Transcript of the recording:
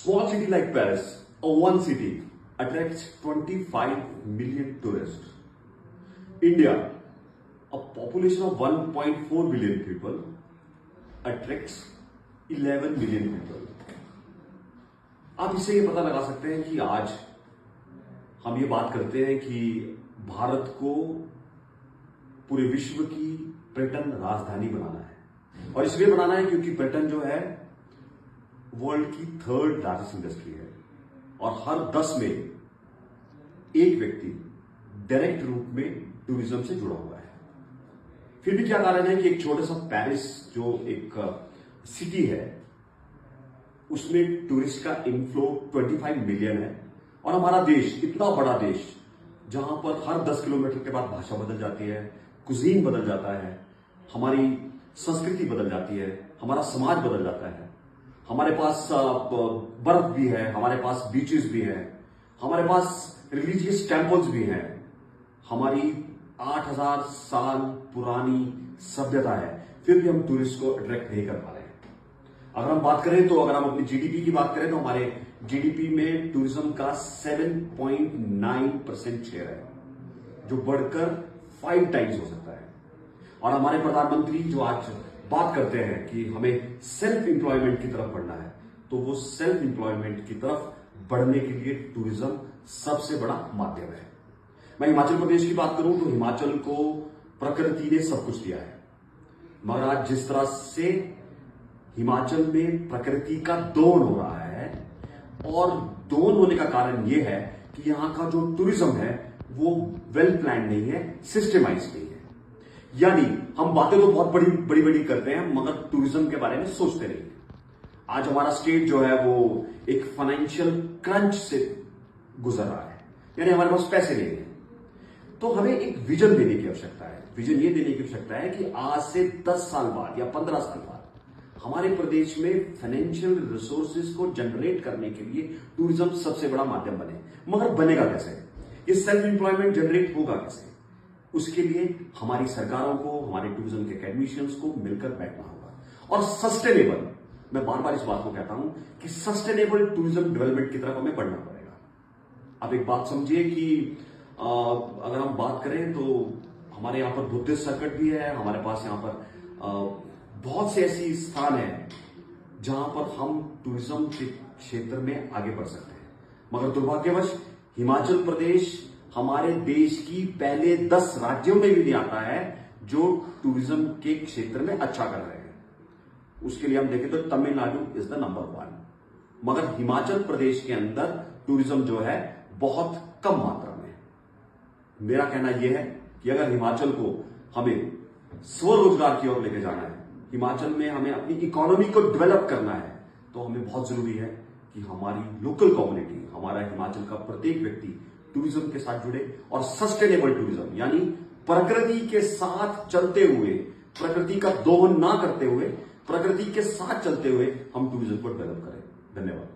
Small city like Paris, or one city, attracts 25 million tourists. India, a population of 1.4 billion people, attracts 11 million people. आप इससे ये पता लगा सकते हैं कि आज हम ये बात करते हैं कि भारत को पूरे विश्व की पर्यटन राजधानी बनाना है, और इसलिए बनाना है क्योंकि पर्यटन जो है वर्ल्ड की 3rd लार्जेस्ट इंडस्ट्री है, और हर 10 में एक व्यक्ति डायरेक्ट रूप में टूरिज्म से जुड़ा हुआ है। फिर भी क्या कारण है कि एक छोटा सा पेरिस जो एक सिटी है उसमें टूरिस्ट का इनफ्लो 25 मिलियन है, और हमारा देश इतना बड़ा देश जहां पर हर 10 किलोमीटर के बाद भाषा बदल जाती है, कुजीन बदल जाता है, हमारी संस्कृति बदल जाती है, हमारा समाज बदल जाता है। हमारे पास बर्फ भी है, हमारे पास बीचेस भी हैं, हमारे पास रिलीजियस टेम्पल्स भी हैं, हमारी 8000 साल पुरानी सभ्यता है, फिर भी हम टूरिस्ट को अट्रैक्ट नहीं कर पा रहे हैं। अगर हम बात करें तो अगर हम अपनी जीडीपी की बात करें तो हमारे जीडीपी में टूरिज्म का 7.9% शेयर है, जो बढ़कर 5 टाइम्स हो सकता है। और हमारे प्रधानमंत्री जो आज बात करते हैं कि हमें सेल्फ एम्प्लॉयमेंट की तरफ बढ़ना है, तो वो सेल्फ एम्प्लॉयमेंट की तरफ बढ़ने के लिए टूरिज्म सबसे बड़ा माध्यम है। मैं हिमाचल प्रदेश की बात करूं तो हिमाचल को प्रकृति ने सब कुछ दिया है, मगर आज जिस तरह से हिमाचल में प्रकृति का दोहन हो रहा है, और दोहन होने का कारण यह है कि यहां का जो टूरिज्म है वो वेल प्लान नहीं है, सिस्टमाइज नहीं है। यानी हम बातें तो बहुत बड़ी बड़ी करते हैं, मगर टूरिज्म के बारे में सोचते नहीं। आज हमारा स्टेट जो है वो एक फाइनेंशियल क्रंच से गुजर रहा है, यानी हमारे पास पैसे नहीं है। तो हमें एक विजन देने की आवश्यकता है। विजन ये देने की आवश्यकता है कि आज से 10 साल बाद या 15 साल बाद हमारे प्रदेश में फाइनेंशियल रिसोर्सेज को जनरेट करने के लिए टूरिज्म सबसे बड़ा माध्यम बने। मगर बनेगा कैसे? ये सेल्फ एम्प्लॉयमेंट जनरेट होगा कैसे? उसके लिए हमारी सरकारों को, हमारे टूरिज्म के एकेडमिशियंस को मिलकर बैठना होगा, और सस्टेनेबल, मैं बार बार इस बात को कहता हूं कि सस्टेनेबल टूरिज्म डेवलपमेंट की तरफ हमें बढ़ना पड़ेगा। आप एक बात समझिए कि अगर हम बात करें तो हमारे यहां पर बुद्धिस्ट सर्किट भी है, हमारे पास यहां पर बहुत से ऐसी स्थान है जहां पर हम टूरिज्म के क्षेत्र में आगे बढ़ सकते हैं। मगर दुर्भाग्यवश हिमाचल प्रदेश हमारे देश की पहले 10 राज्यों में भी नहीं आता है जो टूरिज्म के क्षेत्र में अच्छा कर रहे हैं। उसके लिए हम देखें तो तमिलनाडु इज द नंबर 1, मगर हिमाचल प्रदेश के अंदर टूरिज्म जो है बहुत कम मात्रा में। मेरा कहना यह है कि अगर हिमाचल को हमें स्वरोजगार की ओर लेके जाना है, हिमाचल में हमें अपनी इकोनॉमी को डेवलप करना है, तो हमें बहुत जरूरी है कि हमारी लोकल कम्युनिटी, हमारा हिमाचल का प्रत्येक व्यक्ति टूरिज्म के साथ जुड़े, और सस्टेनेबल टूरिज्म यानी प्रकृति के साथ चलते हुए, प्रकृति का दोहन ना करते हुए, प्रकृति के साथ चलते हुए हम टूरिज्म को डेवलप करें। धन्यवाद।